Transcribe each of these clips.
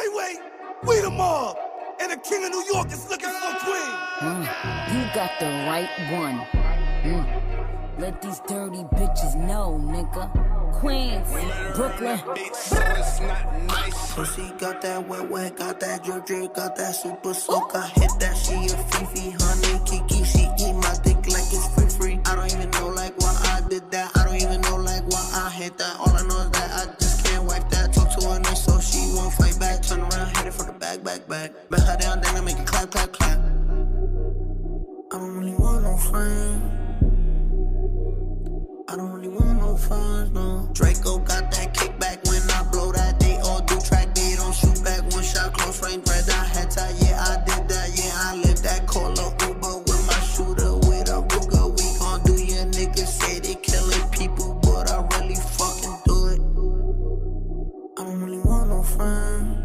Treyway, we the mob, and the king of New York is looking for a queen. You got the right one. Let these dirty bitches know, nigga. Queens, Brooklyn. Pussy got that wet, got that drip, got that super soak. I hit that, she a Fifi, honey, Kiki. She eat my dick like it's free. I don't even know like why I did that. I don't even know like why I hit that. All I know is that I just can't wipe that. Talk to her nice so she won't fight back. Turn around, hit it for the back. Bet her down, then I make it clap. I don't really want no friends. I don't really want no friends, no. Draco got that kickback when I blow that. They all do track, they don't shoot back. One shot, close range, red dot, head tie. Yeah, I did that, yeah, I lived that. Call a Uber with my shooter, with a Ruger. We gon' do your niggas say they killing people, but I really fucking do it. I don't really want no friends.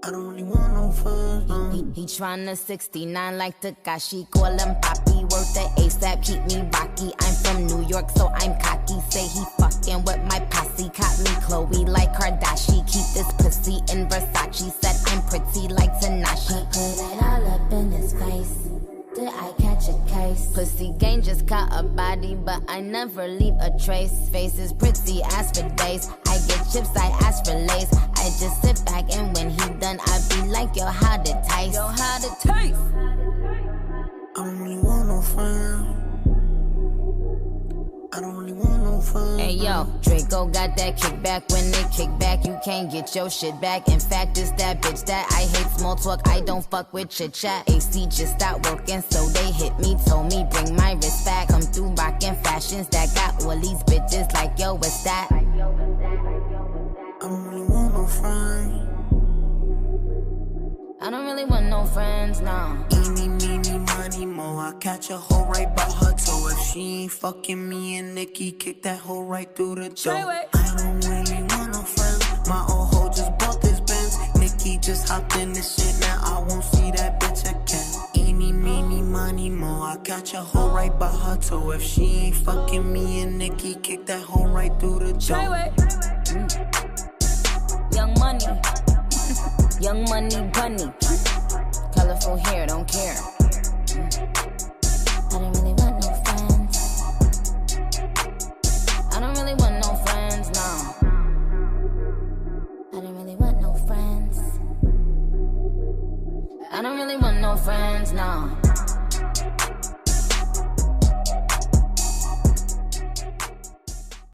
I don't really want no friends, no. He tryna 69 like Takashi, call him Poppy, worth the ASAP, keep me rocky. I'm from New York, so I'm cocky. Say he fucking with my posse, caught me Chloe like Kardashian. Keep this pussy in Versace, said I'm pretty like Tanashi. Put it all up in his face. Did I catch a case? Pussy gang just caught a body, but I never leave a trace. Face is pretty as for days. I get chips, I ask for lace. I just sit back and when he done, I be like, yo, how'd it taste? Yo, how'd it taste? I don't really want no friends. I don't really want no friends. Hey yo, Draco got that kickback. When they kick back, you can't get your shit back. In fact, it's that bitch that I hate small talk. I don't fuck with chit chat. AC just stopped working, so they hit me, told me bring my wrist back. Come through rockin' fashions that got all these bitches like yo, what's that? I don't really want no friends. I don't really want no friends, no. Eeny, meeny, money, mo. I catch a hoe right by her toe. If she ain't fucking me and Nikki, kick that hoe right through the door. I don't really want no friends. My old hoe just bought this Benz. Nikki just hopped in this shit, now I won't see that bitch again. Eeny, meeny, money, mo. I catch a hoe right by her toe. If she ain't fucking me and Nikki, kick that hoe right through the door. Young money. Young money bunny. Colorful hair, don't care.